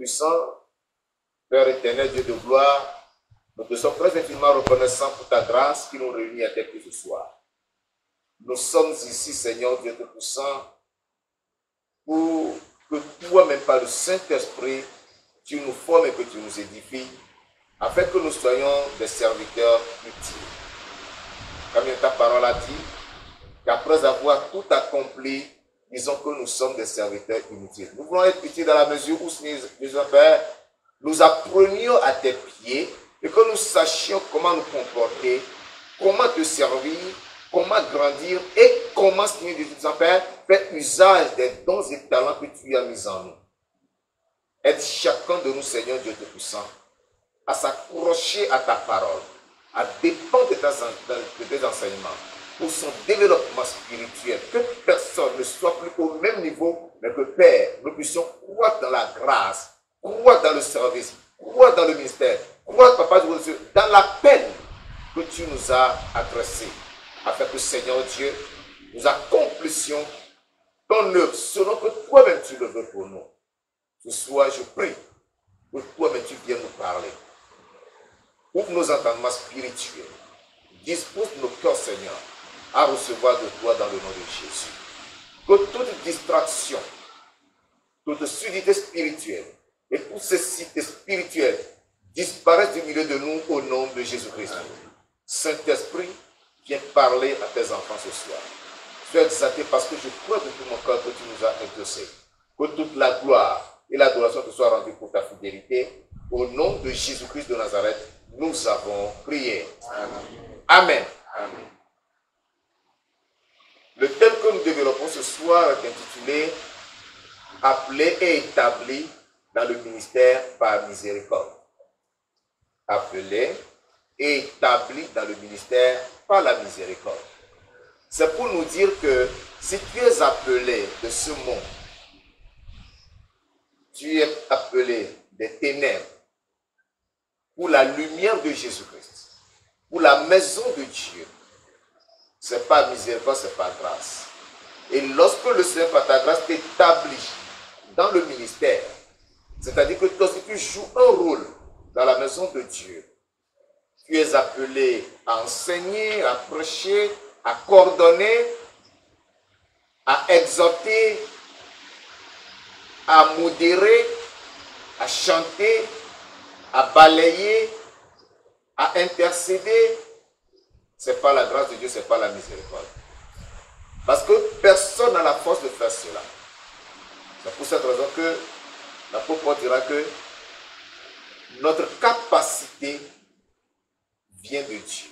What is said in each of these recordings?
Tout-Puissant, Père éternel, Dieu de gloire, nous te sommes très infiniment reconnaissants pour ta grâce qui nous réunit à tes pieds ce soir. Nous sommes ici, Seigneur Dieu Tout-Puissant, pour que toi-même, par le Saint-Esprit, tu nous formes et que tu nous édifies, afin que nous soyons des serviteurs utiles. Comme ta parole a dit, qu'après avoir tout accompli, disons que nous sommes des serviteurs inutiles. Nous voulons être utiles dans la mesure où, Père, nous apprenions à tes pieds et que nous sachions comment nous comporter, comment te servir, comment grandir et comment, Seigneur Père, faire usage des dons et talents que tu as mis en nous. Aide chacun de nous, Seigneur Dieu Tout-Puissant, à s'accrocher à ta parole, à dépendre de tes enseignements, pour son développement spirituel, que personne ne soit plus au même niveau, mais que Père, nous puissions croître dans la grâce, croître dans le service, croître dans le ministère, croître, Papa, dans l'appel que tu nous as adressé, afin que, Seigneur Dieu, nous accomplissions ton œuvre selon que toi-même tu le veux pour nous. Ce soir, je prie que toi-même tu viennes nous parler. Ouvre nos entendements spirituels. Dispose nos cœurs, Seigneur, à recevoir de toi dans le nom de Jésus. Que toute distraction, toute surdité spirituelle et toutes ces cités spirituelles disparaissent du milieu de nous au nom de Jésus-Christ. Saint-Esprit, viens parler à tes enfants ce soir. Sois exalté parce que je crois de tout mon cœur que tu nous as exaucé. Que toute la gloire et l'adoration te soient rendues pour ta fidélité. Au nom de Jésus-Christ de Nazareth, nous avons prié. Amen. Amen. Amen. Le thème que nous développons ce soir est intitulé « Appelé et établi dans le ministère par miséricorde ». Appelé et établi dans le ministère par la miséricorde. C'est pour nous dire que si tu es appelé de ce monde, tu es appelé des ténèbres pour la lumière de Jésus-Christ, pour la maison de Dieu. Ce n'est pas miséricorde, ce n'est pas grâce. Et lorsque le Seigneur, par ta grâce, t'établit dans le ministère, c'est-à-dire que lorsque tu joues un rôle dans la maison de Dieu, tu es appelé à enseigner, à prêcher, à coordonner, à exhorter, à modérer, à chanter, à balayer, à intercéder. Ce n'est pas la grâce de Dieu, ce n'est pas la miséricorde. Parce que personne n'a la force de faire cela. C'est pour cette raison que l'apôtre Paul dira que notre capacité vient de Dieu.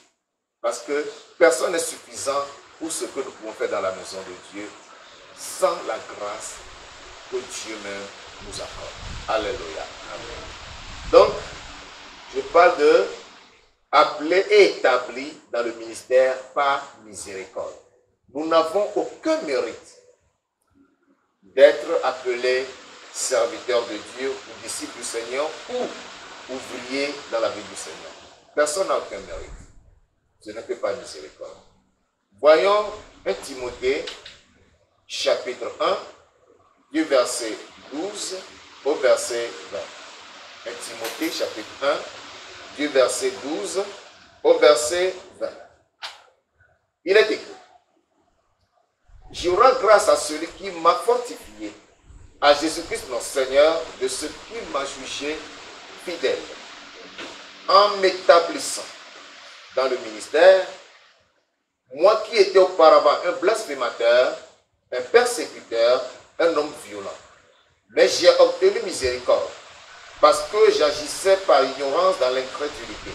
Parce que personne n'est suffisant pour ce que nous pouvons faire dans la maison de Dieu sans la grâce que Dieu même nous accorde. Alléluia. Amen. Donc, je parle de appelé et établi dans le ministère par miséricorde. Nous n'avons aucun mérite d'être appelés serviteurs de Dieu ou disciples du Seigneur ou ouvriers dans la vie du Seigneur. Personne n'a aucun mérite. Ce n'est que par miséricorde. Voyons 1 Timothée, chapitre 1, du verset 12 au verset 20. 1 Timothée, chapitre 1, du verset 12 au verset 20. Il est écrit: je rends grâce à celui qui m'a fortifié, à Jésus-Christ notre Seigneur, de ce qu'il m'a jugé fidèle, en m'établissant dans le ministère, moi qui étais auparavant un blasphémateur, un persécuteur, un homme violent. Mais j'ai obtenu miséricorde, parce que j'agissais par ignorance dans l'incrédulité.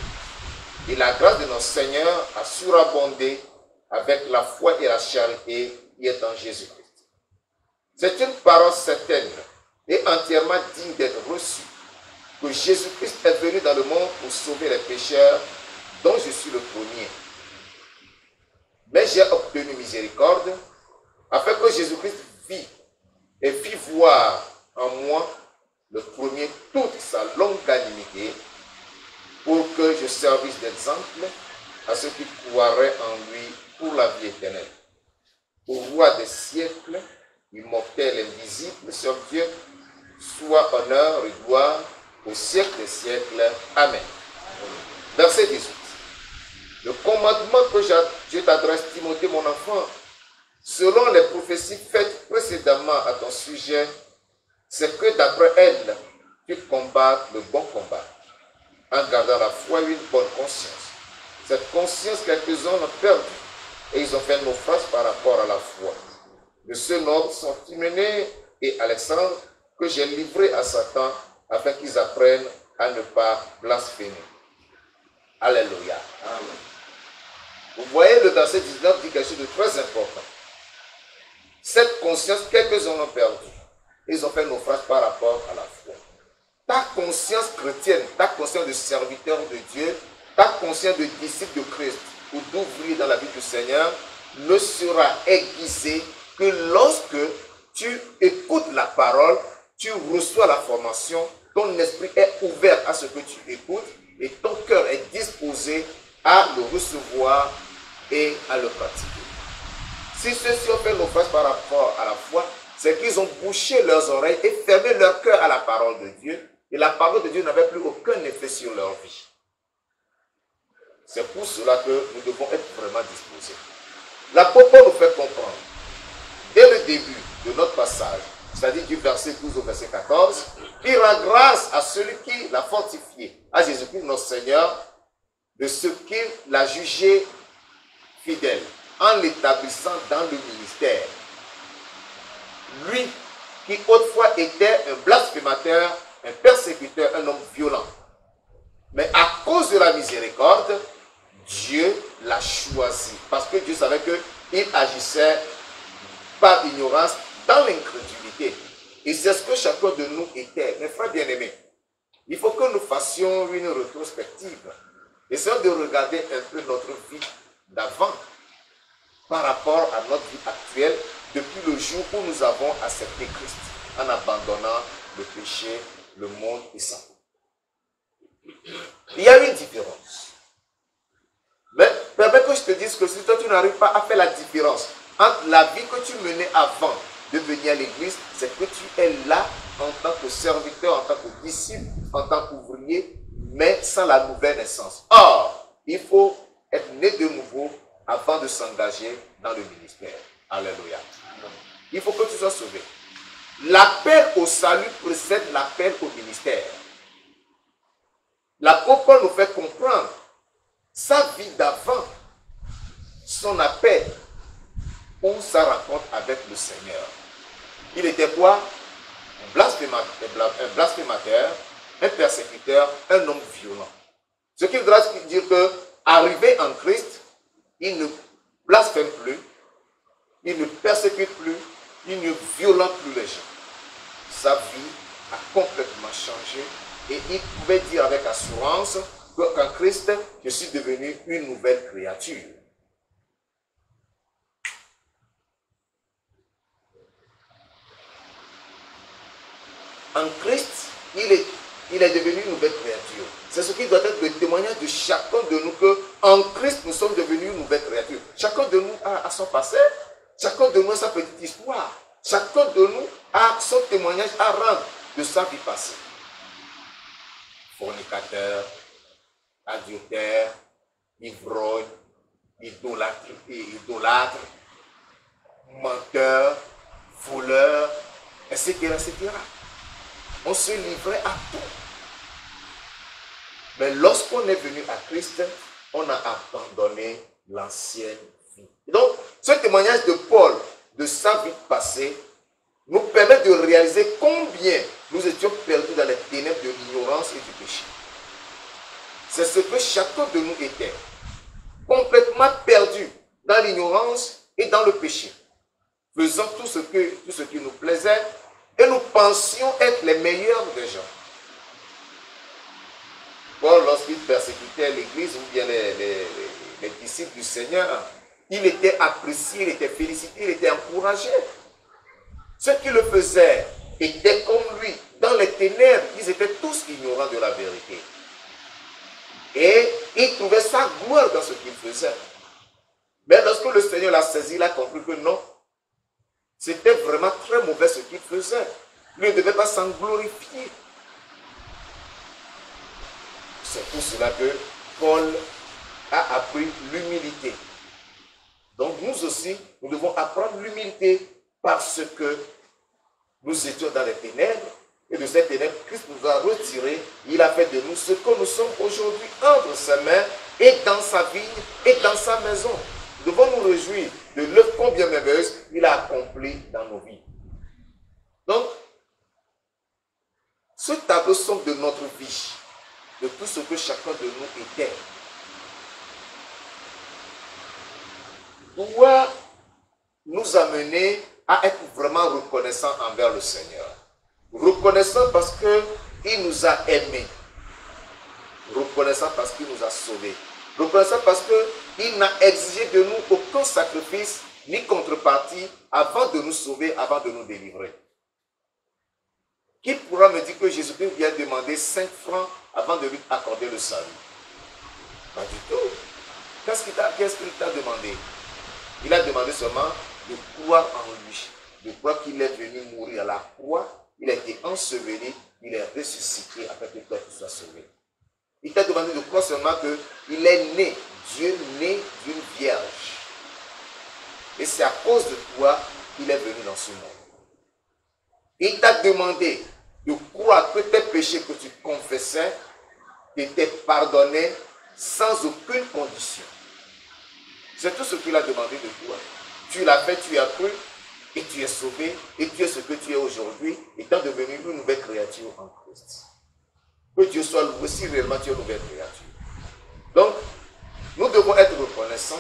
Et la grâce de notre Seigneur a surabondé avec la foi et la charité qui est en Jésus-Christ. C'est une parole certaine et entièrement digne d'être reçue, que Jésus-Christ est venu dans le monde pour sauver les pécheurs, dont je suis le premier. Mais j'ai obtenu miséricorde, afin que Jésus-Christ vit et fit voir en moi le premier toute sa longanimité, pour que je servisse d'exemple à ceux qui croiraient en lui pour la vie éternelle. Au roi des siècles, immortel, invisible, sur Dieu, soit honneur et gloire au siècle des siècles. Amen. Verset 18. Le commandement que Dieu t'adresse, Timothée, mon enfant, selon les prophéties faites précédemment à ton sujet, c'est que d'après elles, tu combattes le bon combat, en gardant la foi et une bonne conscience. Cette conscience, quelques-uns l'ont perdue, et ils ont fait naufrage par rapport à la foi. De ce nombre sont Hyménée et Alexandre, que j'ai livrés à Satan, afin qu'ils apprennent à ne pas blasphémer. Alléluia. Amen. Vous voyez, le verset 19 dit quelque chose de très important. Cette conscience, quelques-uns l'ont perdue. Ils ont fait naufrage par rapport à la foi. Ta conscience chrétienne, ta conscience de serviteur de Dieu, ta conscience de disciple de Christ ou d'ouvrier dans la vie du Seigneur ne sera aiguisée que lorsque tu écoutes la parole, tu reçois la formation, ton esprit est ouvert à ce que tu écoutes et ton cœur est disposé à le recevoir et à le pratiquer. Si ceux-ci ont fait naufrage par rapport à la foi, c'est qu'ils ont bouché leurs oreilles et fermé leur cœur à la parole de Dieu. Et la parole de Dieu n'avait plus aucun effet sur leur vie. C'est pour cela que nous devons être vraiment disposés. L'apôtre Paul nous fait comprendre, dès le début de notre passage, c'est-à-dire du verset 12 au verset 14, il rend grâce à celui qui l'a fortifié, à Jésus-Christ notre Seigneur, de ce qu'il l'a jugé fidèle, en l'établissant dans le ministère. Lui, qui autrefois était un blasphémateur, un persécuteur, un homme violent. Mais à cause de la miséricorde, Dieu l'a choisi. Parce que Dieu savait qu'il agissait par ignorance dans l'incrédulité. Et c'est ce que chacun de nous était. Mes frères bien-aimés, il faut que nous fassions une rétrospective. Essayons de regarder un peu notre vie d'avant par rapport à notre vie actuelle depuis le jour où nous avons accepté Christ en abandonnant le péché, le monde et ça. Il y a une différence. Mais permets que je te dise que si toi tu n'arrives pas à faire la différence entre la vie que tu menais avant de venir à l'église, c'est que tu es là en tant que serviteur, en tant que disciple, en tant qu'ouvrier, mais sans la nouvelle naissance. Or, il faut être né de nouveau avant de s'engager dans le ministère. Alléluia. Il faut que tu sois sauvé. L'appel au salut précède l'appel au ministère. L'apôtre Paul nous fait comprendre sa vie d'avant, son appel, ou sa rencontre avec le Seigneur. Il était quoi? Un blasphémateur, un persécuteur, un homme violent. Ce qui voudra dire que, arrivé en Christ, il ne blasphème plus, il ne persécute plus, il ne violente plus les gens. Sa vie a complètement changé et il pouvait dire avec assurance qu'en Christ, je suis devenu une nouvelle créature. En Christ, il est devenu une nouvelle créature. C'est ce qui doit être le témoignage de chacun de nous que en Christ, nous sommes devenus une nouvelle créature. Chacun de nous a son passé, chacun de nous a sa petite histoire. Chacun de nous a son témoignage à rendre de sa vie passée. Fornicateur, adultère, ivrogne, idolâtre, menteur, voleur, etc., etc. On se livrait à tout. Mais lorsqu'on est venu à Christ, on a abandonné l'ancienne vie. Donc, ce témoignage de Paul, de sa vie passée, nous permet de réaliser combien nous étions perdus dans les ténèbres de l'ignorance et du péché. C'est ce que chacun de nous était. Complètement perdu dans l'ignorance et dans le péché. Faisant tout ce qui nous plaisait et nous pensions être les meilleurs des gens. Paul, lorsqu'il persécutait l'église ou bien les disciples du Seigneur, il était apprécié, il était félicité, il était encouragé. Ceux qui le faisaient étaient comme lui, dans les ténèbres, ils étaient tous ignorants de la vérité. Et ils trouvaient sa gloire dans ce qu'ils faisaient. Mais lorsque le Seigneur l'a saisi, il a compris que non, c'était vraiment très mauvais ce qu'il faisait. Il ne devait pas s'en glorifier. C'est pour cela que Paul a appris l'humilité. Donc nous aussi, nous devons apprendre l'humilité parce que nous étions dans les ténèbres et de ces ténèbres, Christ nous a retirés. Il a fait de nous ce que nous sommes aujourd'hui entre ses mains et dans sa vigne et dans sa maison. Nous devons nous réjouir de l'œuvre combien merveilleuse il a accompli dans nos vies. Donc, ce tableau somme de notre vie, de tout ce que chacun de nous était, doit nous amener à être vraiment reconnaissants envers le Seigneur. Reconnaissant parce qu'il nous a aimés. Reconnaissant parce qu'il nous a sauvés. Reconnaissant parce qu'il n'a exigé de nous aucun sacrifice ni contrepartie avant de nous sauver, avant de nous délivrer. Qui pourra me dire que Jésus-Christ vient demander 5 francs avant de lui accorder le salut? Pas du tout. Qu'est-ce qu'il t'a demandé? Il a demandé seulement de croire en lui, de croire qu'il est venu mourir à la croix. Il a été enseveli, il est ressuscité afin que toi tu sois sauvé. Il t'a demandé de croire seulement qu'il est né, Dieu né d'une vierge. Et c'est à cause de toi qu'il est venu dans ce monde. Il t'a demandé de croire que tes péchés que tu confessais étaient pardonnés sans aucune condition. C'est tout ce qu'il a demandé de toi. Tu l'as fait, tu as cru. Et tu es sauvé, et tu es ce que tu es aujourd'hui, étant devenu une nouvelle créature en Christ. Que Dieu soit loué si réellement tu es une nouvelle créature. Donc, nous devons être reconnaissants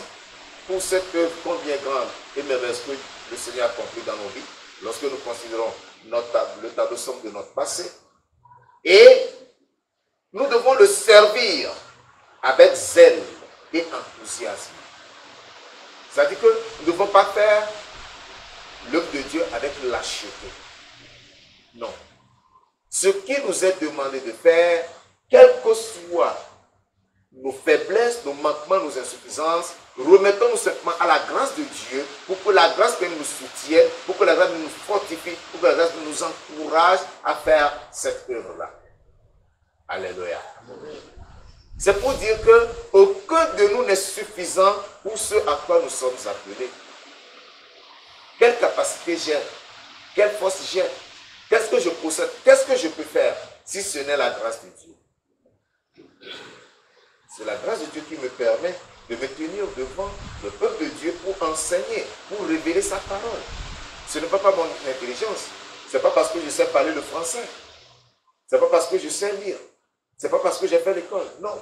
pour cette œuvre combien grande et merveilleuse que le Seigneur a accomplie dans nos vies, lorsque nous considérons le tableau somme de notre passé. Et nous devons le servir avec zèle et enthousiasme. C'est-à-dire que nous ne devons pas faire l'œuvre de Dieu avec lâcheté. Non. Ce qui nous est demandé de faire, quelles que soient nos faiblesses, nos manquements, nos insuffisances, remettons-nous simplement à la grâce de Dieu pour que la grâce nous soutienne, pour que la grâce nous fortifie, pour que la grâce nous encourage à faire cette œuvre-là. Alléluia. C'est pour dire qu'aucun de nous n'est suffisant pour ce à quoi nous sommes appelés. Quelle capacité j'ai? Quelle force j'ai? Qu'est-ce que je possède? Qu'est-ce que je peux faire si ce n'est la grâce de Dieu? C'est la grâce de Dieu qui me permet de me tenir devant le peuple de Dieu pour enseigner, pour révéler sa parole. Ce n'est pas par mon intelligence. Ce n'est pas parce que je sais parler le français. Ce n'est pas parce que je sais lire. Ce n'est pas parce que j'ai fait l'école. Non.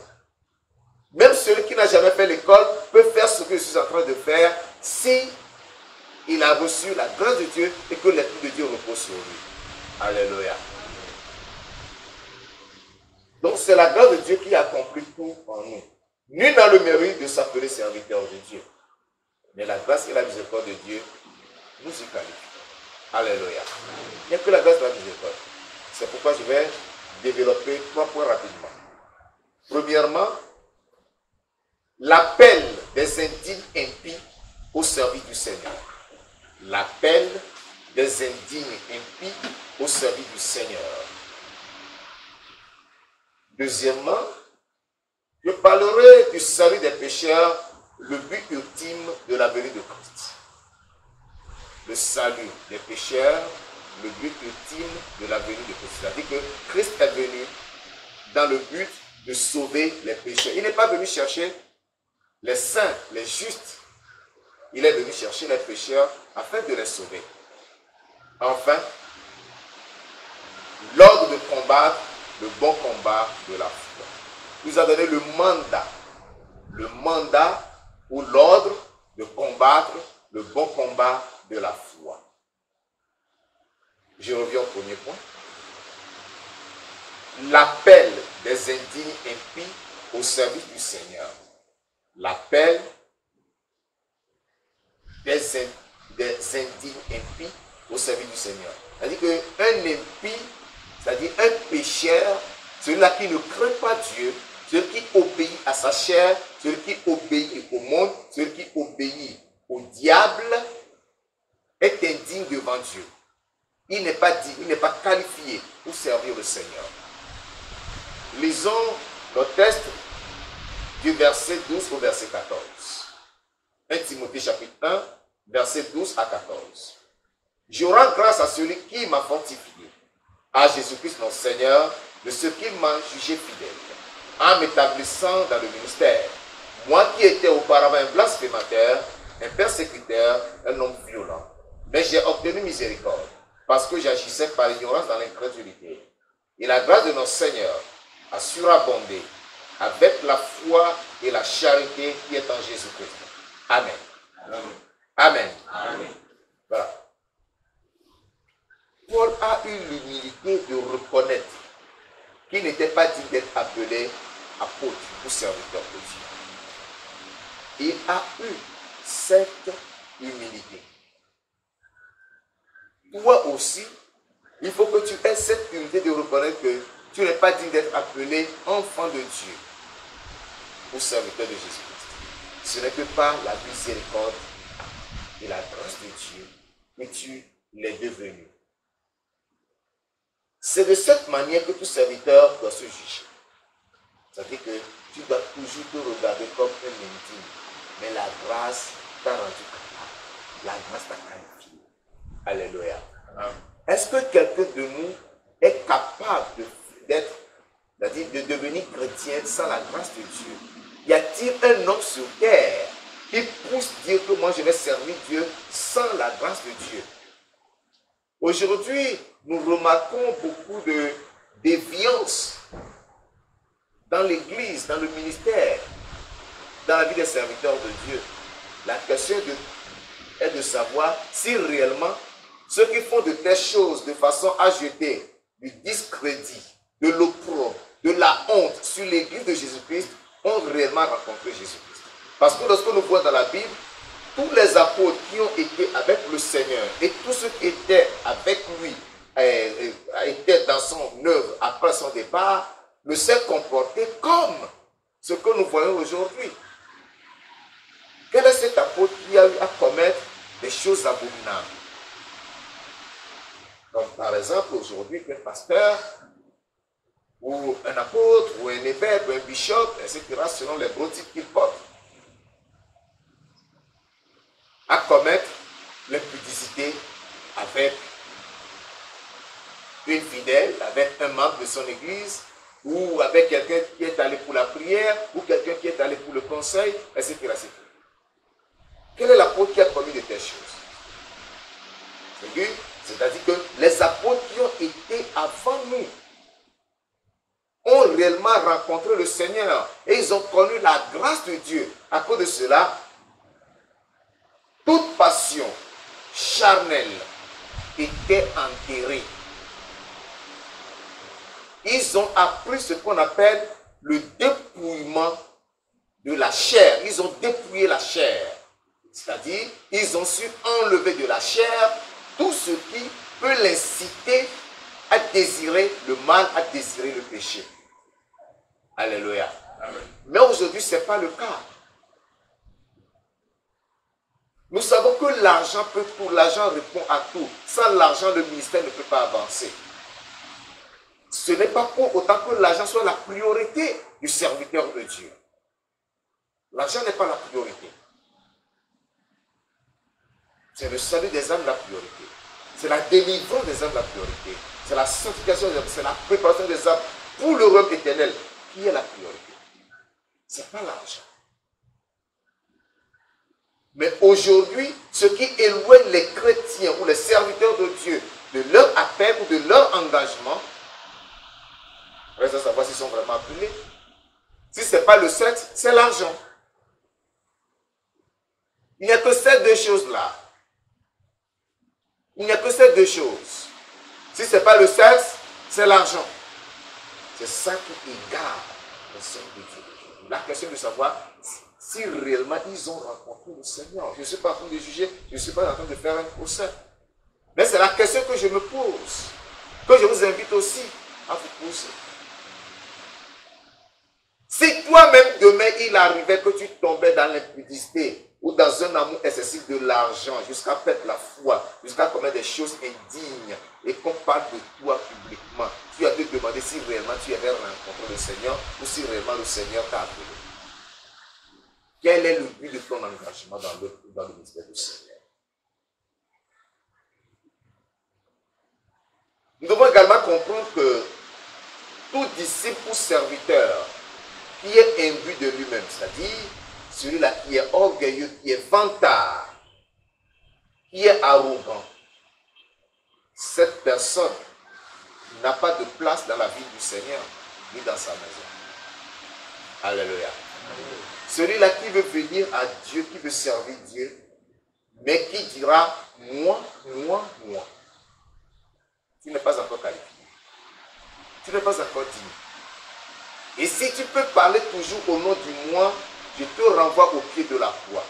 Même celui qui n'a jamais fait l'école peut faire ce que je suis en train de faire si il a reçu la grâce de Dieu et que l'Esprit de Dieu repose sur lui. Alléluia. Donc c'est la grâce de Dieu qui accomplit tout en nous. Nul n'a le mérite de s'appeler serviteur de Dieu. Mais la grâce et la miséricorde de Dieu nous y qualifient. Alléluia. Il n'y a que la grâce et la miséricorde. C'est pourquoi je vais développer 3 points rapidement. Premièrement, l'appel des indignes impies au service du Seigneur. L'appel des indignes impies au service du Seigneur. Deuxièmement, je parlerai du salut des pécheurs, le but ultime de la venue de Christ. Le salut des pécheurs, le but ultime de la venue de Christ. C'est-à-dire que Christ est venu dans le but de sauver les pécheurs. Il n'est pas venu chercher les saints, les justes. Il est venu chercher les pécheurs afin de les sauver. Enfin, l'ordre de combattre le bon combat de la foi. Il nous a donné le mandat ou l'ordre de combattre le bon combat de la foi. Je reviens au premier point. L'appel des indignes impies au service du Seigneur. L'appel des indignes impies au service du Seigneur. C'est-à-dire qu'un impie, c'est-à-dire un pécheur, celui-là qui ne craint pas Dieu, celui qui obéit à sa chair, celui qui obéit au monde, celui qui obéit au diable, est indigne devant Dieu. il n'est pas dit, il n'est pas qualifié pour servir le Seigneur. Lisons le texte du verset 12 au verset 14. 1 Timothée chapitre 1, verset 12 à 14. Je rends grâce à celui qui m'a fortifié, à Jésus-Christ notre Seigneur, de ce qu'il m'a jugé fidèle, en m'établissant dans le ministère. Moi qui étais auparavant un blasphémateur, un persécuteur, un homme violent. Mais j'ai obtenu miséricorde, parce que j'agissais par ignorance dans l'incrédulité. Et la grâce de notre Seigneur a surabondé avec la foi et la charité qui est en Jésus-Christ. Amen. Amen. Amen. Amen. Voilà. Paul a eu l'humilité de reconnaître qu'il n'était pas digne d'être appelé apôtre ou serviteur de Dieu. Il a eu cette humilité. Toi aussi, il faut que tu aies cette humilité de reconnaître que tu n'es pas digne d'être appelé enfant de Dieu ou serviteur de Jésus-Christ. Ce n'est que par la miséricorde et la grâce de Dieu que tu l'es devenu. C'est de cette manière que tout serviteur doit se juger. C'est-à-dire que tu dois toujours te regarder comme un indigne. Mais la grâce t'a rendu capable. La grâce t'a qualifié. Alléluia. Est-ce que quelqu'un de nous est capable de devenir chrétien sans la grâce de Dieu? Y a-t-il un homme sur terre qui puisse dire que moi je vais servir Dieu sans la grâce de Dieu? Aujourd'hui, nous remarquons beaucoup de déviance dans l'église, dans le ministère, dans la vie des serviteurs de Dieu. La question est de savoir si réellement ceux qui font de telles choses de façon à jeter du discrédit, de l'opprobre, de la honte sur l'église de Jésus-Christ ont réellement rencontré Jésus-Christ. Parce que lorsque nous voyons dans la Bible, tous les apôtres qui ont été avec le Seigneur et tous ceux qui étaient avec lui, étaient dans son œuvre après son départ, ne s'est comporté comme ce que nous voyons aujourd'hui. Quel est cet apôtre qui a eu à commettre des choses abominables? Comme par exemple aujourd'hui un pasteur ou un apôtre ou un évêque ou un bishop, etc. selon les gros titres qu'il porte, à commettre l'impudicité avec une fidèle, avec un membre de son église, ou avec quelqu'un qui est allé pour la prière, ou quelqu'un qui est allé pour le conseil, etc. Quel est l'apôtre qui a commis de telles choses? C'est-à-dire que les apôtres qui ont été avant nous ont réellement rencontré le Seigneur et ils ont connu la grâce de Dieu. À cause de cela, toute passion charnelle était enterrée. Ils ont appris ce qu'on appelle le dépouillement de la chair. Ils ont dépouillé la chair. C'est-à-dire, ils ont su enlever de la chair tout ce qui peut l'inciter à désirer le mal, à désirer le péché. Alléluia. Amen. Mais aujourd'hui, ce n'est pas le cas. Nous savons que l'argent peut tout, l'argent répond à tout. Sans l'argent, le ministère ne peut pas avancer. Ce n'est pas pour autant que l'argent soit la priorité du serviteur de Dieu. L'argent n'est pas la priorité. C'est le salut des âmes la priorité. C'est la délivrance des âmes la priorité. C'est la sanctification des âmes, c'est la préparation des âmes pour le royaume éternel qui est la priorité. Ce n'est pas l'argent. Mais aujourd'hui, ce qui éloigne les chrétiens ou les serviteurs de Dieu de leur appel ou de leur engagement, reste à savoir s'ils sont vraiment appelés. Si ce n'est pas le sexe, c'est l'argent. Il n'y a que ces deux choses-là. Il n'y a que ces deux choses. Si ce n'est pas le sexe, c'est l'argent. C'est ça qui égare le Seigneur de Dieu. La question de savoir si réellement ils ont rencontré le Seigneur. Je ne suis pas en train de juger, je ne suis pas en train de faire un procès. Mais c'est la question que je me pose, que je vous invite aussi à vous poser. Si toi-même demain il arrivait que tu tombais dans l'impudicité, ou dans un amour excessif de l'argent, jusqu'à perdre la foi, jusqu'à commettre des choses indignes, et qu'on parle de toi publiquement, tu as te demandé si réellement tu avais rencontré le Seigneur, ou si réellement le Seigneur t'a appelé. Quel est le but de ton engagement dans le ministère du Seigneur? Nous devons également comprendre que tout disciple ou serviteur qui est imbu de lui-même, c'est-à-dire celui-là qui est orgueilleux, qui est vantard, qui est arrogant, cette personne n'a pas de place dans la vie du Seigneur, ni dans sa maison. Alléluia. Celui-là qui veut venir à Dieu, qui veut servir Dieu, mais qui dira moi, moi, moi. Tu n'es pas encore qualifié. Tu n'es pas encore digne. Et si tu peux parler toujours au nom du moi, je te renvoie au pied de la croix.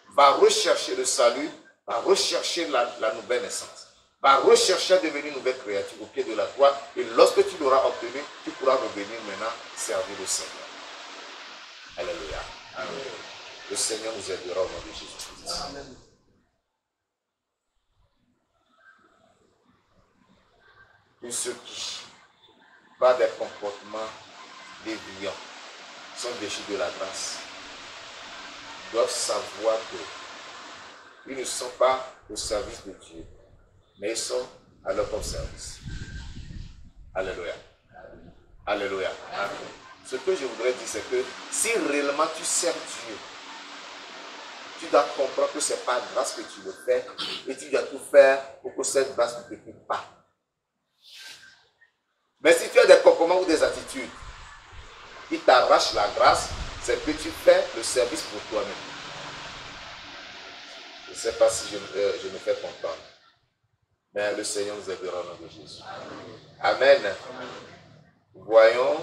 Va rechercher le salut, va rechercher la nouvelle naissance. Va rechercher à devenir une nouvelle créature au pied de la croix. Et lorsque tu l'auras obtenu, tu pourras revenir maintenant servir le Seigneur. Alléluia. Amen. Le Seigneur nous aidera au nom de Jésus-Christ. Amen. Tous ceux qui, par des comportements déviants, sont déchus de la grâce, doivent savoir qu'ils ne sont pas au service de Dieu, mais ils sont à leur propre service. Alléluia. Alléluia. Amen. Ce que je voudrais dire, c'est que si réellement tu sers Dieu, tu dois comprendre que ce n'est pas grâce que tu le fais et tu dois tout faire pour que cette grâce ne te quitte pas. Mais si tu as des comportements ou des attitudes qui t'arrachent la grâce, c'est que tu fais le service pour toi-même. Je ne sais pas si je me fais comprendre. Mais le Seigneur nous aidera au nom de Jésus. Amen. Amen. Voyons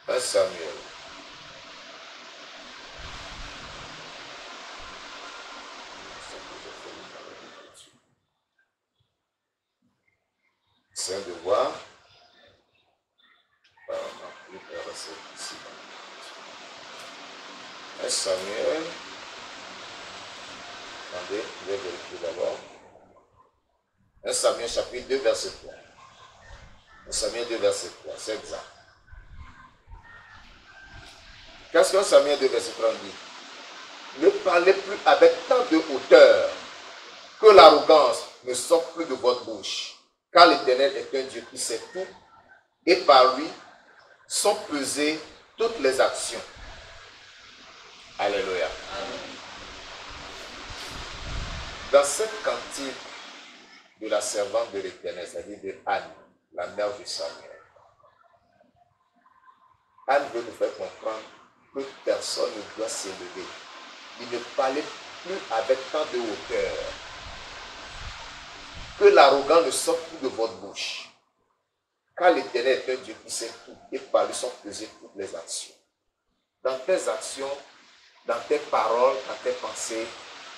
1 Samuel. C'est un devoir. 1 Samuel. Attendez, je vais vérifier d'abord. 1 Samuel chapitre 2, verset 3. 1 Samuel 2, verset 3, c'est exact. Qu'est-ce que 1 Samuel 2, verset 3 dit? Ne parlez plus avec tant de hauteur, que l'arrogance ne sorte plus de votre bouche, car l'Éternel est un Dieu qui sait tout, et par lui sont pesées toutes les actions. Alléluia. Amen. Dans cette cantique de la servante de l'Éternel, c'est-à-dire de Anne, la mère de Samuel, Anne veut nous faire comprendre que personne ne doit s'élever. Il ne parlait plus avec tant de hauteur. Que l'arrogant ne sorte plus de votre bouche. Car l'Éternel est un Dieu qui sait tout et par lui sont pesées toutes les actions. Dans tes actions, dans tes paroles, dans tes pensées,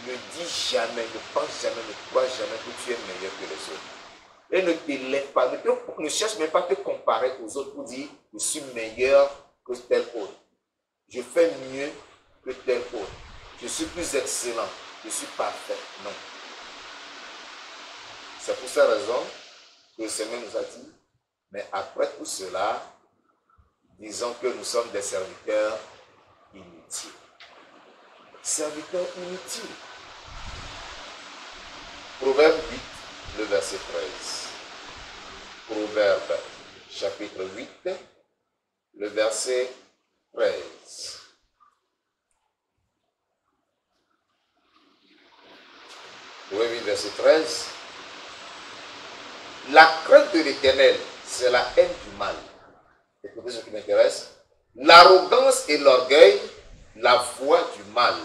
ne dis jamais, ne pense jamais, ne crois jamais que tu es meilleur que les autres. Et ne t'élève pas, ne cherche même pas à te comparer aux autres pour dire je suis meilleur que tel autre. Je fais mieux que tel autre. Je suis plus excellent. Je suis parfait. Non. C'est pour cette raison que le Seigneur nous a dit, mais après tout cela, disons que nous sommes des serviteurs inutiles. Serviteurs inutiles. Proverbe 8, le verset 13. Proverbe chapitre 8, le verset 13. Proverbe 8, verset 13. La crainte de l'Éternel, c'est la haine du mal. Écoutez ce qui m'intéresse. L'arrogance et l'orgueil, la voix du mal.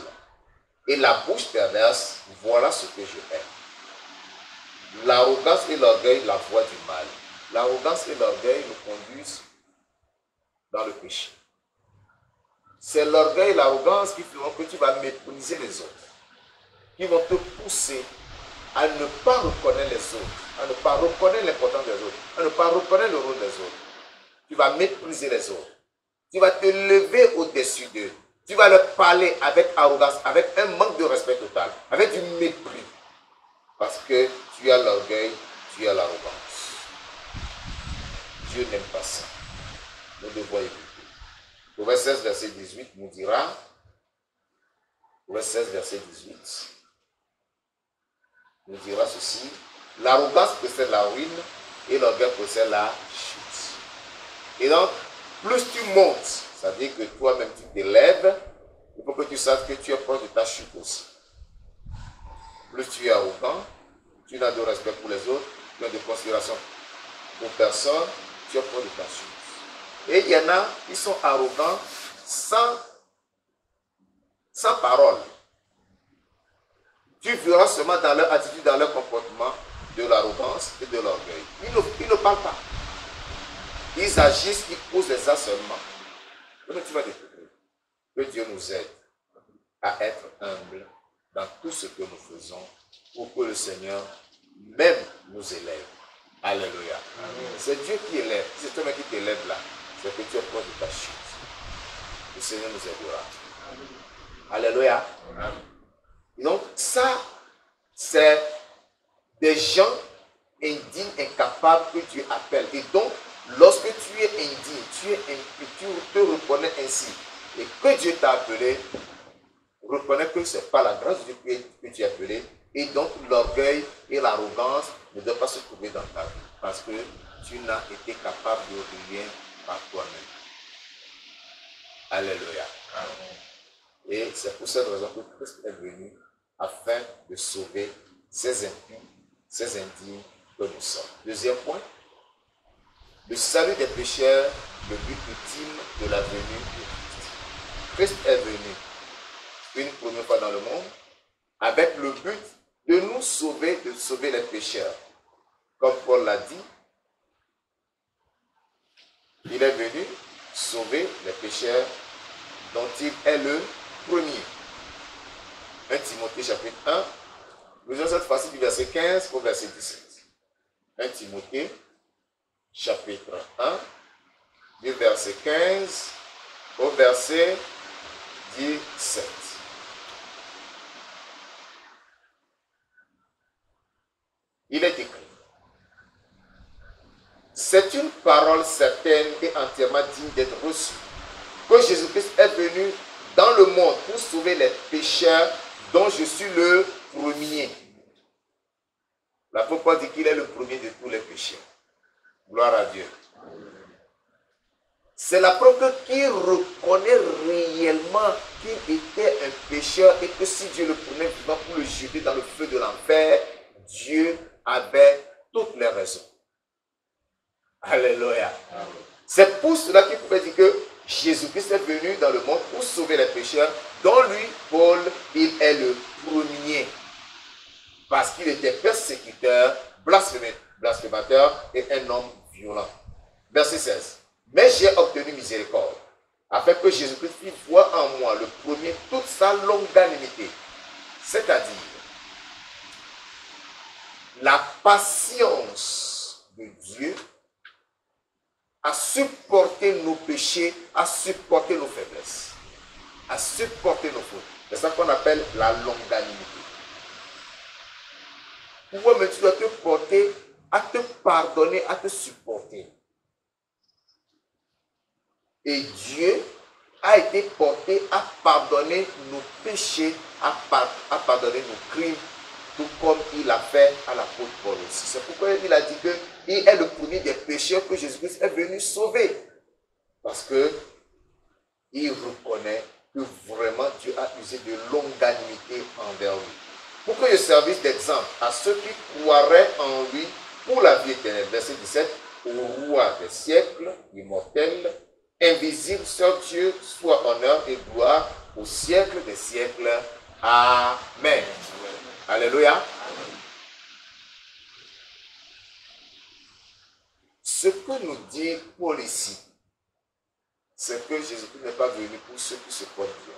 Et la bouche perverse, voilà ce que je hais. L'arrogance et l'orgueil, la voix du mal. L'arrogance et l'orgueil nous conduisent dans le péché. C'est l'orgueil et l'arrogance qui feront que tu vas mépriser les autres. Qui vont te pousser à ne pas reconnaître les autres, à ne pas reconnaître l'importance des autres, à ne pas reconnaître le rôle des autres. Tu vas mépriser les autres. Tu vas te lever au-dessus d'eux. Tu vas leur parler avec arrogance, avec un manque de respect total, avec du mépris. Parce que tu as l'orgueil, tu as l'arrogance. Dieu n'aime pas ça. Nous devons éviter. Proverbe 16, verset 18 nous dira, Proverbe 16, verset 18, nous dira ceci, l'arrogance précède la ruine et l'orgueil précède la chute. Et donc, plus tu montes, c'est-à-dire que toi-même tu t'élèves, il faut que tu saches que tu es proche de ta chute aussi. Plus tu es arrogant, tu n'as de respect pour les autres, tu n'as de considération pour personne, tu es proche de ta chute. Et il y en a qui sont arrogants sans parole. Tu verras seulement dans leur attitude, dans leur comportement, de l'arrogance et de l'orgueil. Ils ne parlent pas. Ils agissent, ils posent les actes seulement. Mais tu vas découvrir que Dieu nous aide à être humbles dans tout ce que nous faisons pour que le Seigneur même nous élève. Alléluia. C'est Dieu qui élève. C'est toi qui t'élève là. C'est que tu es proche de ta chute. Le Seigneur nous aidera. Alléluia. Et donc ça, c'est des gens indignes, incapables que Dieu appelle. Et donc, lorsque tu es indigne, tu te reconnais ainsi, et que Dieu t'a appelé, reconnais que ce n'est pas la grâce de Dieu que tu es appelé, et donc l'orgueil et l'arrogance ne doivent pas se trouver dans ta vie, parce que tu n'as été capable de rien par toi-même. Alléluia. Amen. Et c'est pour cette raison que Christ est venu afin de sauver ces impies, ces indignes que nous sommes. Deuxième point, le salut des pécheurs, le but ultime de la venue de Christ. Christ est venu une première fois dans le monde avec le but de nous sauver, de sauver les pécheurs. Comme Paul l'a dit, il est venu sauver les pécheurs dont il est le premier. 1 Timothée chapitre 1, nous avons cette fois-ci du verset 15 au verset 17. 1 Timothée chapitre 1, du verset 15 au verset 17. Il est écrit: c'est une parole certaine et entièrement digne d'être reçue, que Jésus-Christ est venu dans le monde pour sauver les pécheurs dont je suis le premier. L'apôtre Paul dit qu'il est le premier de tous les pécheurs. Gloire à Dieu. C'est la preuve qu'il reconnaît réellement qu'il était un pécheur et que si Dieu le prenait vivant pour le jeter dans le feu de l'enfer, Dieu avait toutes les raisons. Alléluia. C'est pour cela qu'il pouvait dire que Jésus-Christ est venu dans le monde pour sauver les pécheurs, dont lui, Paul, il est le premier. Parce qu'il était persécuteur, blasphémateur et un homme violent. Verset 16. Mais j'ai obtenu miséricorde, afin que Jésus-Christ puisse voir en moi le premier toute sa longanimité, c'est-à-dire la patience de Dieu à supporter nos péchés, à supporter nos faiblesses, à supporter nos fautes. C'est ça qu'on appelle la longanimité. Toi-même, tu dois te porter à te pardonner, à te supporter. Et Dieu a été porté à pardonner nos péchés, à pardonner nos crimes, tout comme il a fait à l'apôtre Paul aussi. C'est pourquoi il a dit qu'il est le premier des pécheurs que Jésus-Christ est venu sauver. Parce qu'il reconnaît que vraiment Dieu a usé de longanimité envers lui. Pour que je servisse d'exemple à ceux qui croiraient en lui pour la vie éternelle. Verset 17. Au roi des siècles, immortel, invisible, seul Dieu, soit honneur et gloire au siècle des siècles. Amen. Alléluia. Ce que nous dit Paul ici, c'est que Jésus-Christ n'est pas venu pour ceux qui se portent bien,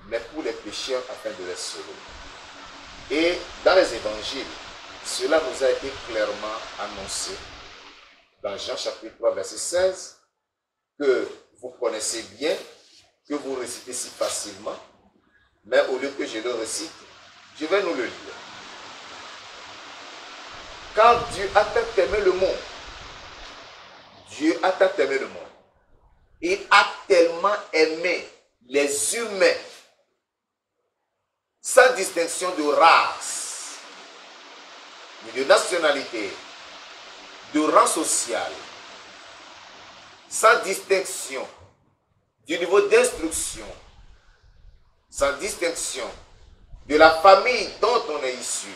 mais pour les pécheurs afin de les sauver. Et dans les évangiles, cela nous a été clairement annoncé dans Jean chapitre 3, verset 16, que vous connaissez bien, que vous récitez si facilement, mais au lieu que je le récite, je vais nous le lire. Car Dieu a tant aimé le monde. Dieu a tant aimé le monde. Il a tellement aimé les humains, sans distinction de race, de nationalité, de rang social, sans distinction du niveau d'instruction, sans distinction de la famille dont on est issu.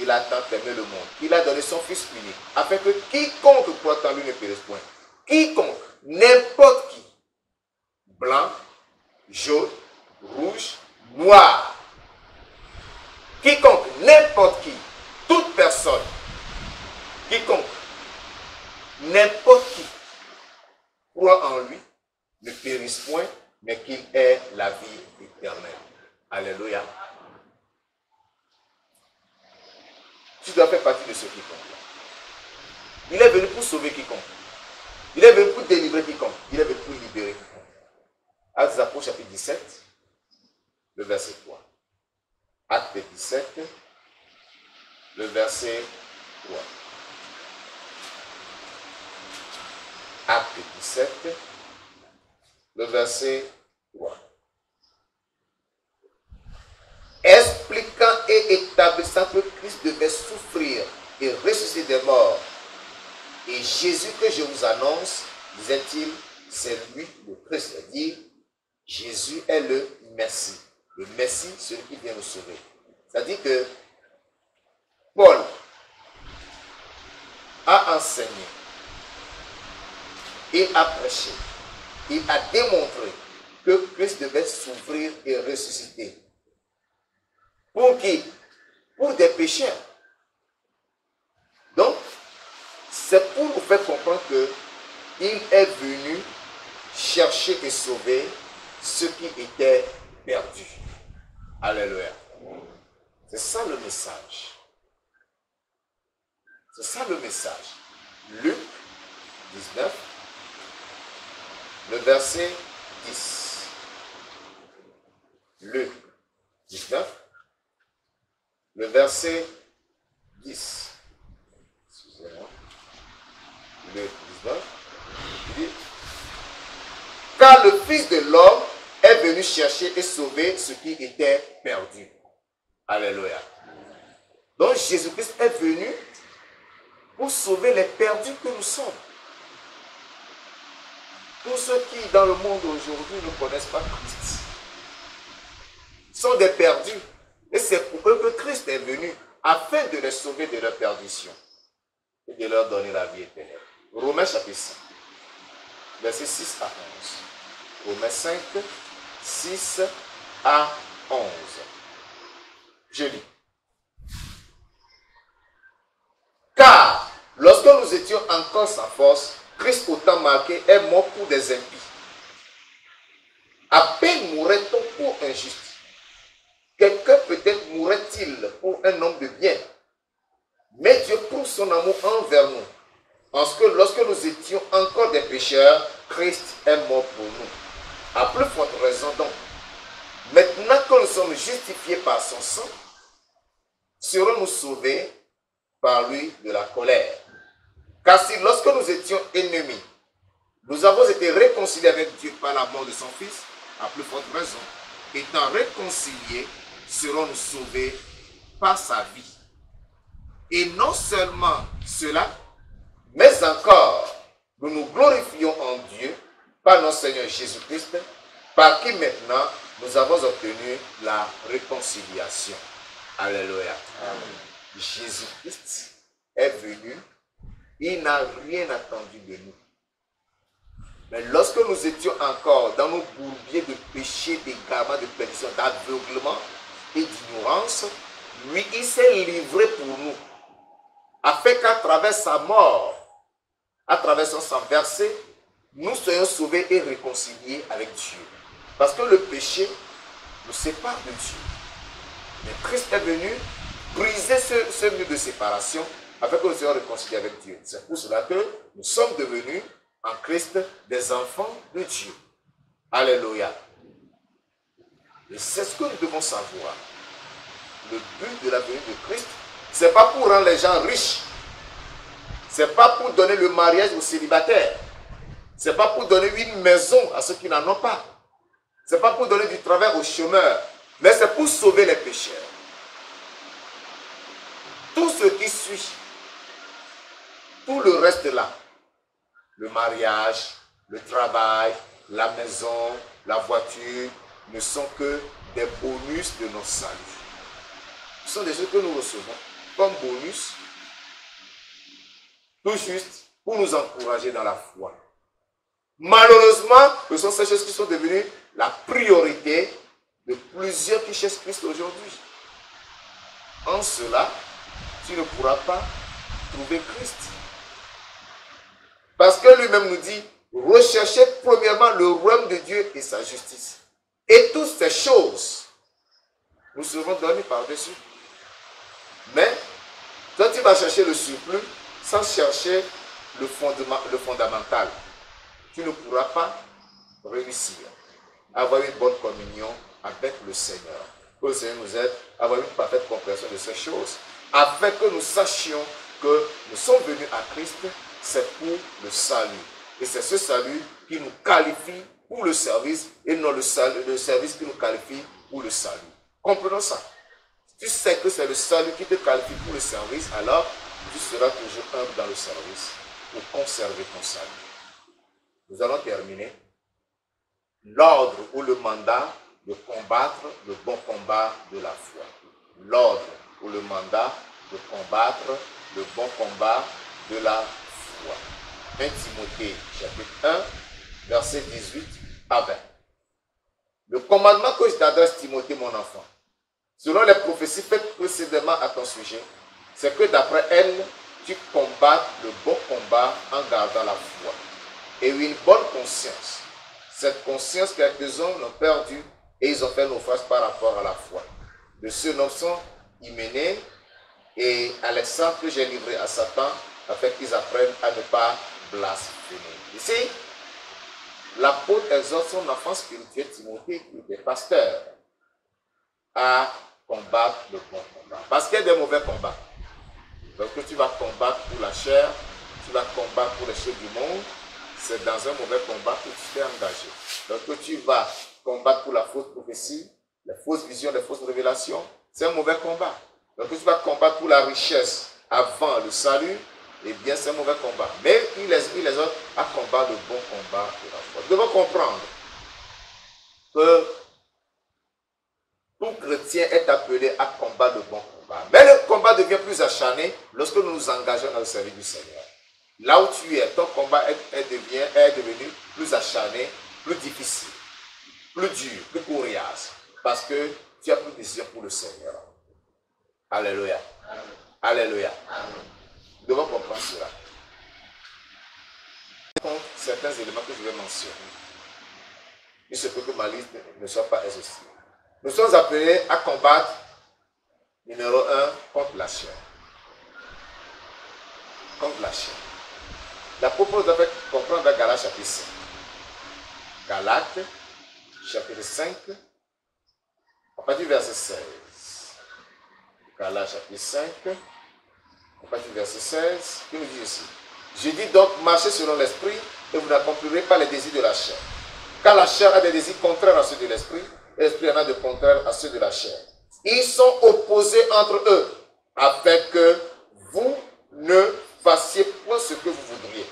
Il a tant aimé le monde qu'il a donné son Fils unique, afin que quiconque croit en lui ne périsse point. Quiconque, n'importe qui, blanc, jaune, rouge, noir, quiconque, n'importe qui, toute personne, quiconque, n'importe qui croit en lui ne périsse point, mais qu'il ait la vie éternelle. Alléluia. Tu dois faire partie de ceux qui comptent. Il est venu pour sauver quiconque. Il est venu pour délivrer quiconque. Il est venu pour libérer quiconque. Actes des Apôtres chapitre 17, le verset 3. Actes 17, le verset 3. Actes 17, le verset 3. Expliquant et établissant que Christ devait souffrir et ressusciter des morts. Et Jésus que je vous annonce, disait-il, c'est lui le Christ. C'est-à-dire, Jésus est le Messie. Le Messie, celui qui vient nous sauver. C'est-à-dire que Paul a enseigné, il a prêché, il a démontré que Christ devait souffrir et ressusciter. Pour qui? Pour des pécheurs. Donc, c'est pour nous faire comprendre qu'il est venu chercher et sauver ceux qui étaient perdus. Alléluia. C'est ça le message. C'est ça le message. Luc 19, le verset 10. Luc 19, le verset 10. Excusez-moi. Luc 19. Il dit, car le Fils de l'homme est venu chercher et sauver ceux qui étaient perdus. Alléluia. Donc Jésus-Christ est venu pour sauver les perdus que nous sommes. Tous ceux qui dans le monde aujourd'hui ne connaissent pas Christ sont des perdus. Et c'est pour eux que Christ est venu afin de les sauver de leur perdition et de leur donner la vie éternelle. Romains chapitre 5, versets 6 à 11. Romains 5, 6 à 11. Je lis. Car lorsque nous étions encore sans force, Christ au temps marqué est mort pour des impies. À peine mourrait-on pour un juste. Quelqu'un peut-être mourrait-il pour un homme de bien. Mais Dieu prouve son amour envers nous. Parce que lorsque nous étions encore des pécheurs, Christ est mort pour nous. À plus forte raison donc, maintenant que nous sommes justifiés par son sang, serons-nous sauvés par lui de la colère. Car si lorsque nous étions ennemis, nous avons été réconciliés avec Dieu par la mort de son Fils, à plus forte raison, étant réconciliés, serons-nous sauvés par sa vie. Et non seulement cela, mais encore, nous nous glorifions en Dieu par notre Seigneur Jésus-Christ, par qui maintenant nous avons obtenu la réconciliation. Alléluia. Jésus-Christ est venu, il n'a rien attendu de nous. Mais lorsque nous étions encore dans nos bourbiers de péché, d'égarement, de perdition, d'aveuglement et d'ignorance, lui, il s'est livré pour nous, afin qu'à travers sa mort, à travers son sang versé, nous soyons sauvés et réconciliés avec Dieu. Parce que le péché nous sépare de Dieu. Mais Christ est venu briser ce mur de séparation afin que nous soyons réconciliés avec Dieu. C'est pour cela que nous sommes devenus en Christ des enfants de Dieu. Alléluia. Et c'est ce que nous devons savoir. Le but de la venue de Christ, ce n'est pas pour rendre les gens riches. Ce n'est pas pour donner le mariage aux célibataires. Ce n'est pas pour donner une maison à ceux qui n'en ont pas. Ce n'est pas pour donner du travail aux chômeurs. Mais c'est pour sauver les pécheurs. Tout ce qui suit, tout le reste là, le mariage, le travail, la maison, la voiture, ne sont que des bonus de notre salut. Ce sont des choses que nous recevons comme bonus, tout juste pour nous encourager dans la foi. Malheureusement, ce sont ces choses qui sont devenues la priorité de plusieurs qui cherchent Christ aujourd'hui. En cela, tu ne pourras pas trouver Christ. Parce que lui-même nous dit, recherchez premièrement le royaume de Dieu et sa justice. Et toutes ces choses nous seront données par-dessus. Mais, toi tu vas chercher le surplus sans chercher le fondamental. Tu ne pourras pas réussir à avoir une bonne communion avec le Seigneur. Que le Seigneur nous aide à avoir une parfaite compréhension de ces choses, afin que nous sachions que nous sommes venus à Christ, c'est pour le salut. Et c'est ce salut qui nous qualifie pour le service et non le service qui nous qualifie pour le salut. Comprenons ça. Si tu sais que c'est le salut qui te qualifie pour le service, alors tu seras toujours humble dans le service pour conserver ton salut. Nous allons terminer. L'ordre ou le mandat de combattre le bon combat de la foi. L'ordre ou le mandat de combattre le bon combat de la foi. 1 Timothée chapitre 1, verset 18 à 20. Le commandement que je t'adresse, Timothée, mon enfant, selon les prophéties faites précédemment à ton sujet, c'est que d'après elles, tu combattes le bon combat en gardant la foi et une bonne conscience. Cette conscience, quelques-uns l'ont perdue et ils ont fait naufrage par rapport à la foi. De ce nom sont Hyménée et Alexandre que j'ai livré à Satan afin qu'ils apprennent à ne pas blasphémer. Ici, l'apôtre exhorte son enfant spirituel Timothée, qui était pasteur, à combattre le bon combat. Parce qu'il y a des mauvais combats. Donc que tu vas combattre pour la chair, tu vas combattre pour les choses du monde, c'est dans un mauvais combat que tu t'es engagé. Donc que tu vas combattre pour la fausse prophétie, les fausses visions, les fausses révélations, c'est un mauvais combat. Donc que tu vas combattre pour la richesse avant le salut, eh bien c'est un mauvais combat. Mais il les autres à combattre le bon combat de la foi. Nous devons comprendre que tout chrétien est appelé à combattre le bon combat. Mais le combat devient plus acharné lorsque nous nous engageons dans le service du Seigneur. Là où tu es, ton combat est devenu plus acharné, plus difficile, plus dur, plus coriace. Parce que tu as plus de décision pour le Seigneur. Alléluia. Amen. Alléluia. Amen. Nous devons comprendre cela. Certains éléments que je vais mentionner. Il se peut que ma liste ne soit pas exhaustive. Nous sommes appelés à combattre, numéro 1, contre la chair. Contre la chair. L'apôtre doit comprendre dans Galates chapitre 5. Galates chapitre 5, à partir du verset 16. Galates chapitre 5, à partir du verset 16, qui nous dit ici. Je dis donc, marchez selon l'esprit et vous n'accomplirez pas les désirs de la chair. Car la chair a des désirs contraires à ceux de l'esprit et l'esprit en a de contraires à ceux de la chair. Ils sont opposés entre eux afin que vous ne fassiez point ce que vous voudriez.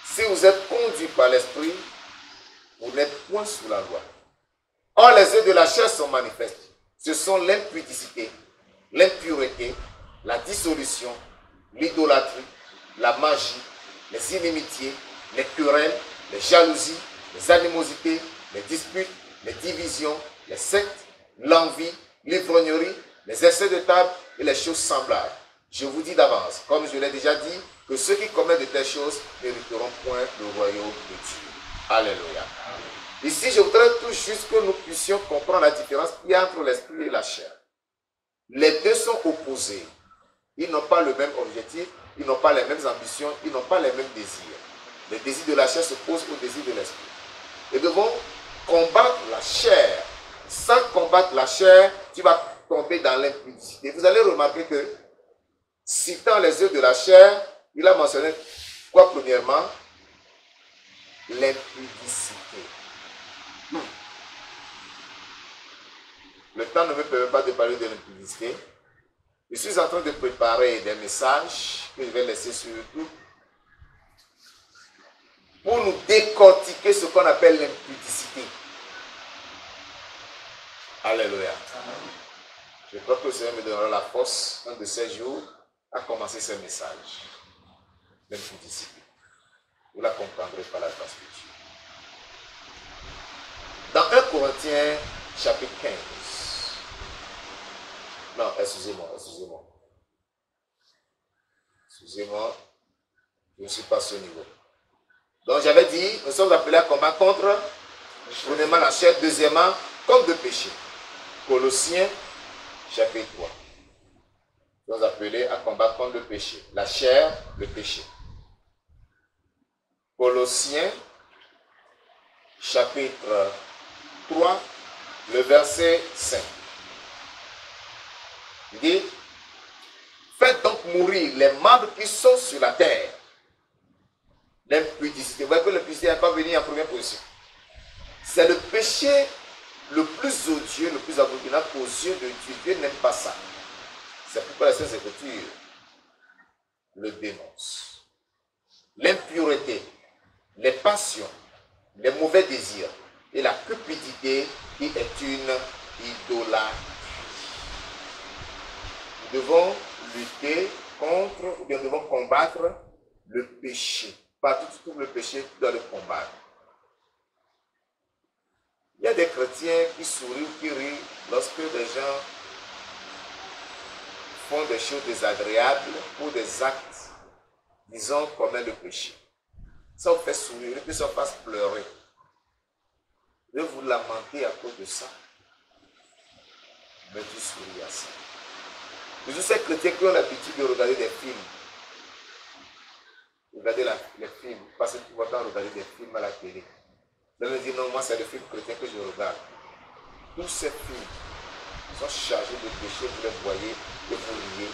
Si vous êtes conduit par l'esprit, vous n'êtes point sous la loi. Or, les œuvres de la chair sont manifestes. Ce sont l'impudicité, l'impureté, la dissolution, l'idolâtrie, la magie, les inimitiés, les querelles, les jalousies, les animosités, les disputes, les divisions, les sectes, l'envie, l'ivrognerie, les excès de table et les choses semblables. Je vous dis d'avance, comme je l'ai déjà dit, que ceux qui commettent de telles choses n'hériteront point le royaume de Dieu. Alléluia. Ici, je voudrais tout juste que nous puissions comprendre la différence qu'il y a entre l'esprit et la chair. Les deux sont opposés. Ils n'ont pas le même objectif, ils n'ont pas les mêmes ambitions, ils n'ont pas les mêmes désirs. Les désirs de la chair s'opposent aux désirs de l'esprit. Et devons combattre la chair. Sans combattre la chair, tu vas tomber dans l'impudicité. Vous allez remarquer que, citant les œuvres de la chair, il a mentionné quoi premièrement? L'impudicité. Le temps ne me permet pas de parler de l'impudicité. Je suis en train de préparer des messages que je vais laisser sur YouTube pour nous décortiquer ce qu'on appelle l'impudicité. Alléluia. Je crois que le Seigneur me donnera la force, un de ces jours, à commencer ce message. L'impudicité. Vous la comprendrez par la grâce de Dieu. Dans 1 Corinthiens, chapitre 15. Non, excusez-moi. Excusez-moi, je ne suis pas à ce niveau. Donc j'avais dit, nous sommes appelés à combattre contre, premièrement la chair, deuxièmement, contre le péché. Colossiens, chapitre 3. Nous sommes appelés à combattre contre le péché. La chair, le péché. Colossiens, chapitre 3, le verset 5. Il dit, faites donc mourir les membres qui sont sur la terre. L'impudicité. Vous voyez que l'impudicité n'est pas venue en première position. C'est le péché le plus odieux, le plus abominable aux yeux de Dieu. Dieu n'aime pas ça. C'est pourquoi la Sainte Écriture le dénonce. L'impureté, les passions, les mauvais désirs et la cupidité qui est une idolâtrie. Nous devons lutter contre, ou bien nous devons combattre le péché. Partout où tu trouves le péché, tu dois le combattre. Il y a des chrétiens qui sourient ou qui rient lorsque des gens font des choses désagréables ou des actes, disons, comme le péché. Ça vous fait sourire, et puis ça vous fasse pleurer. Je vais vous lamenter à cause de ça. Mais tu souris à ça. Tous ces chrétiens qui ont l'habitude de regarder des films. Regardez les films, passez tout votre temps à regarder des films à la télé. Vous allez me dire, non, moi c'est le film chrétien que je regarde. Tous ces films sont chargés de péché, vous les voyez, et vous riez,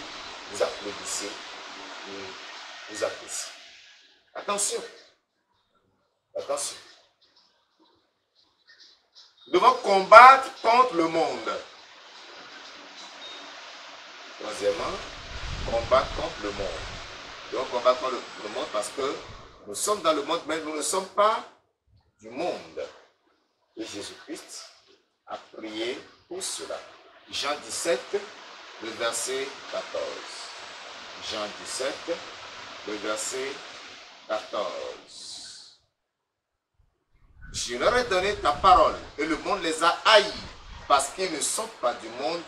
vous applaudissez, et vous appréciez. Attention. Attention. Nous devons combattre contre le monde. Troisièmement, combattre contre le monde. Nous devons combattre contre le monde parce que nous sommes dans le monde, mais nous ne sommes pas du monde. Et Jésus-Christ a prié pour cela. Jean 17, le verset 14. Jean 17, le verset 14. Je leur ai donné ta parole et le monde les a haïs parce qu'ils ne sont pas du monde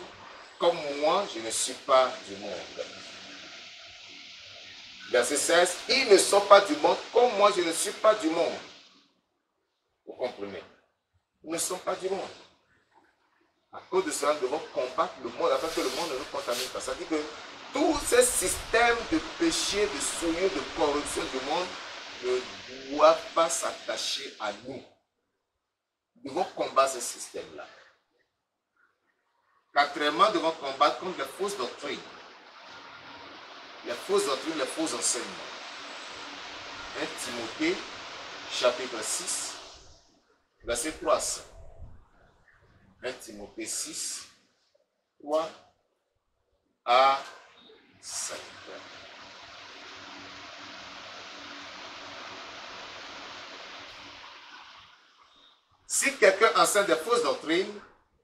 comme moi je ne suis pas du monde. Verset 16. Ils ne sont pas du monde comme moi je ne suis pas du monde. Vous comprenez? Ils ne sont pas du monde. À cause de cela, nous devons combattre le monde afin que le monde ne nous contamine pas. Ça veut dire que tous ces systèmes de péché, de souillure, de corruption du monde ne doivent pas s'attacher à nous. Nous devons combattre ce système-là. Quatrièmement, nous devons combattre contre les fausses doctrines. Les fausses doctrines, les faux enseignements. 1 Timothée, chapitre 6, verset 3. 1 Timothée 6, 3 à 5. Si quelqu'un enseigne des fausses doctrines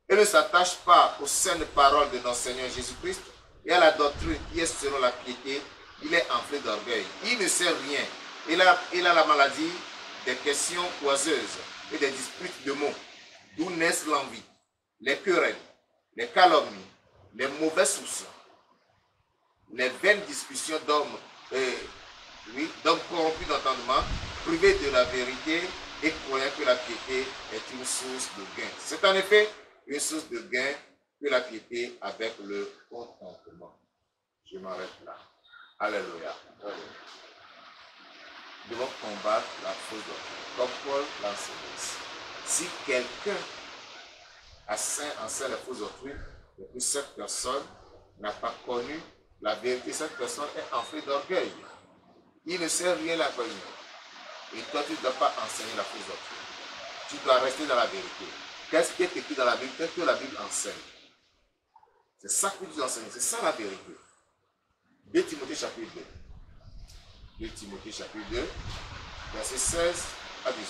et ne s'attache pas aux saines paroles de notre Seigneur Jésus-Christ et à la doctrine qui est selon la piété, il est enflé d'orgueil. Il ne sait rien. Il a la maladie des questions oiseuses et des disputes de mots, d'où naissent l'envie, les querelles, les calomnies, les mauvais soupçons, les vaines discussions d'hommes corrompus d'entendement, privés de la vérité et croyant que la piété est une source de gain. C'est en effet une source de gain que la piété avec le contentement. Je m'arrête là. Alléluia. Nous devons combattre la fausse doctrine. Comme Paul l'enseigne. Si quelqu'un enseigne la fausse doctrine, et puis cette personne n'a pas connu la vérité, cette personne est enflée d'orgueil. Il ne sait rien la connaître. Et toi, tu ne dois pas enseigner la fausse doctrine. Tu dois rester dans la vérité. Qu'est-ce qui est écrit dans la Bible? Qu'est-ce que la Bible enseigne? C'est ça que tu dois enseigner. C'est ça la vérité. 2 Timothée chapitre 2. 2 Timothée chapitre 2, verset 16 à 18.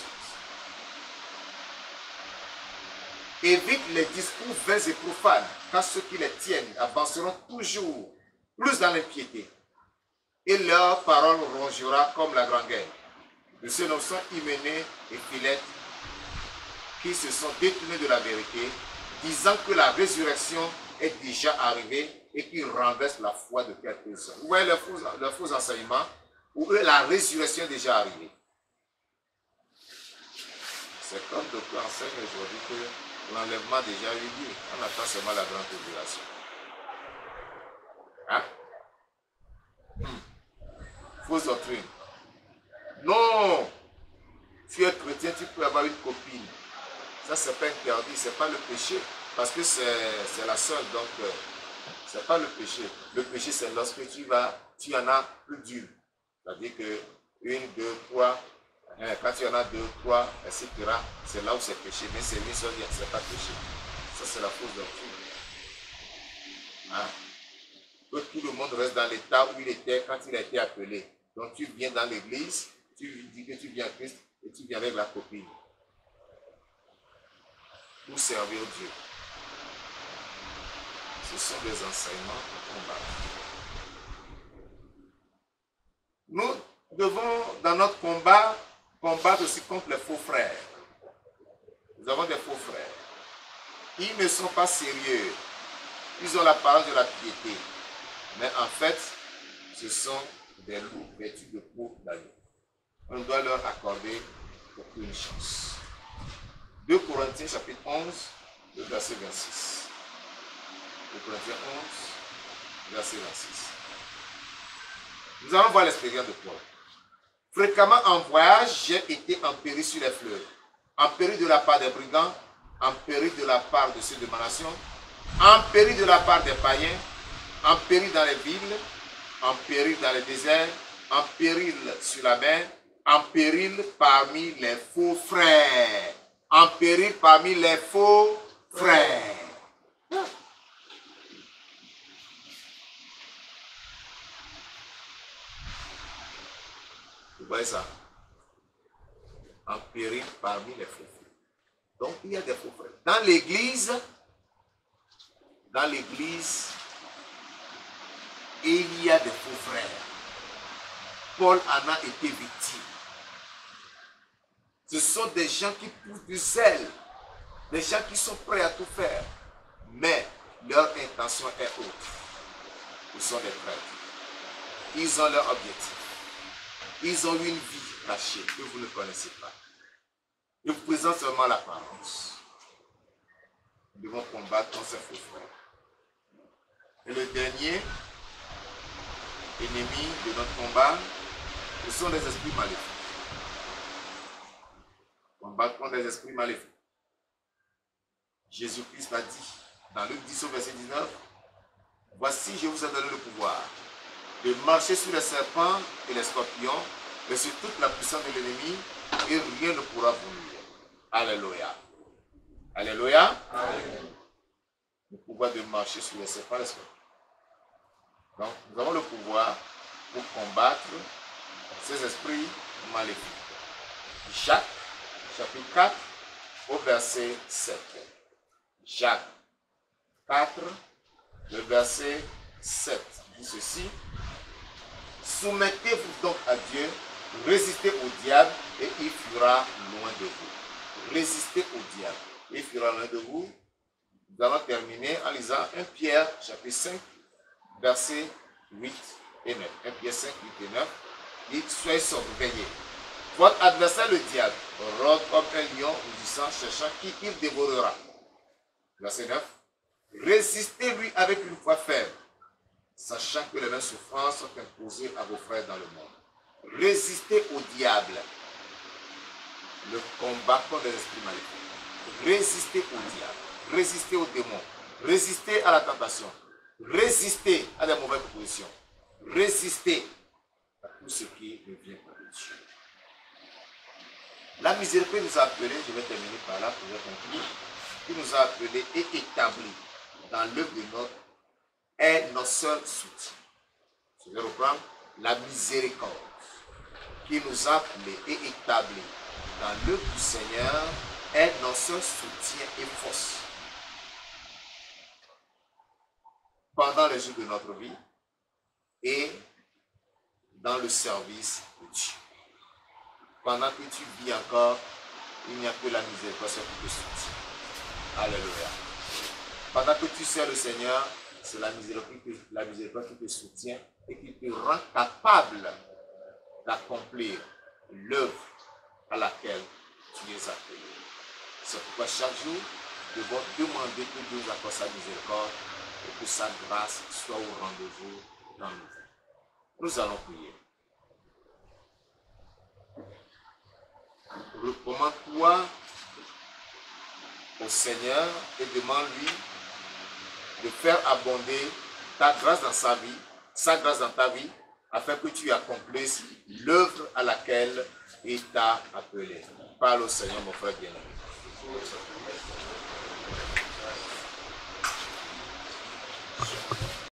Évite les discours vains et profanes, car ceux qui les tiennent avanceront toujours plus dans l'impiété. Et leur parole rongera comme la gangrène. De ceux dont sont Hyménée et Philette, qui se sont détournés de la vérité, disant que la résurrection est déjà arrivée et qui renversent la foi de quelques-uns. Vous voyez le faux enseignement où la résurrection est déjà arrivée. C'est comme docteur enseigne aujourd'hui que l'enlèvement a déjà eu lieu. On attend seulement la grande tribulation. Hein? Fausse doctrine. Non! Tu es chrétien, tu peux avoir une copine. Ça, c'est pas interdit, c'est pas le péché. Parce que c'est la seule, donc c'est pas le péché. Le péché, c'est lorsque tu en as plus d'une. C'est-à-dire que 1, 2, 3, quand tu en as 2, 3, etc., c'est là où c'est péché. Mais c'est une seule, c'est pas péché. Ça, c'est la fausse doctrine. Hein? Que tout le monde reste dans l'état où il était quand il a été appelé. Donc tu viens dans l'église, tu dis que tu viens à Christ et tu viens avec la copine. Pour servir Dieu. Ce sont des enseignements pour combattre. Nous devons, dans notre combat, combattre aussi contre les faux frères. Nous avons des faux frères. Ils ne sont pas sérieux. Ils ont l'apparence de la piété. Mais en fait, ce sont des loups vêtus de peau d'agneau. On doit leur accorder aucune chance. 2 Corinthiens chapitre 11, le verset 26. 2 Corinthiens 11, verset 26. Nous allons voir l'expérience de Paul. Fréquemment en voyage, j'ai été empéri sur les fleuves. Empéri de la part des brigands, empéri de la part de ceux de ma nation, empéri de la part des païens, en péril dans les villes, en péril dans les déserts, en péril sur la mer, en péril parmi les faux frères. En péril parmi les faux frères. Vous voyez ça? En péril parmi les faux frères. Donc il y a des faux frères. Dans l'église, il y a des faux frères. Paul en a été victime. Ce sont des gens qui poussent du zèle, des gens qui sont prêts à tout faire, mais leur intention est autre. Ils sont des prêtres. Ils ont leur objectif. Ils ont une vie cachée que vous ne connaissez pas. Ils vous présentent seulement l'apparence. Nous devons combattre contre ces faux frères. Et le dernier ennemi de notre combat, ce sont les esprits maléfiques. Combattre contre les esprits maléfiques. Jésus-Christ a dit, dans Luc 10, verset 19, « Voici, je vous ai donné le pouvoir de marcher sur les serpents et les scorpions, et sur toute la puissance de l'ennemi, et rien ne pourra vous nuire. » Alléluia. Alléluia. Alléluia. Le pouvoir de marcher sur les serpents et les scorpions. Donc, nous avons le pouvoir pour combattre ces esprits maléfiques. Jacques, chapitre 4, au verset 7. Jacques 4, le verset 7 dit ceci. Soumettez-vous donc à Dieu, résistez au diable et il fuira loin de vous. Résistez au diable et il fuira loin de vous. Nous allons terminer en lisant 1 Pierre, chapitre 5, versets 8 et 9. 1 Pierre 5, 8 et 9. Et soyez surveillés. Votre adversaire, le diable, rôde comme un lion rugissant, cherchant qui il dévorera. Verset 9. Résistez-lui avec une foi ferme. sachant que les mêmes souffrances sont imposées à vos frères dans le monde. Résistez au diable, le combat contre les esprits maléfiques. Résistez au diable, résistez aux démons, résistez à la tentation, résistez à des mauvaises propositions, résistez à tout ce qui ne vient pas de Dieu. La miséricorde nous a appelés, je vais terminer par là pour conclure, qui nous a appelés et établis dans l'œuvre de notre est notre seul soutien. Je vais reprendre la miséricorde qui nous a appelés et établis dans l'œuvre du Seigneur est notre seul soutien et force pendant les jours de notre vie et dans le service de Dieu. Pendant que tu vis encore, il n'y a que la miséricorde qui te soutient. Alléluia. Pendant que tu sers le Seigneur, c'est la miséricorde qui te soutient et qui te rend capable d'accomplir l'œuvre à laquelle tu es appelé. C'est pourquoi chaque jour, nous devons demander que Dieu nous accorde sa miséricorde et que sa grâce soit au rendez-vous dans nos vies. Nous allons prier. Recommande-toi au Seigneur et demande-lui de faire abonder ta grâce dans sa vie, sa grâce dans ta vie, afin que tu accomplisses l'œuvre à laquelle il t'a appelé. Parle au Seigneur, mon frère bien-aimé.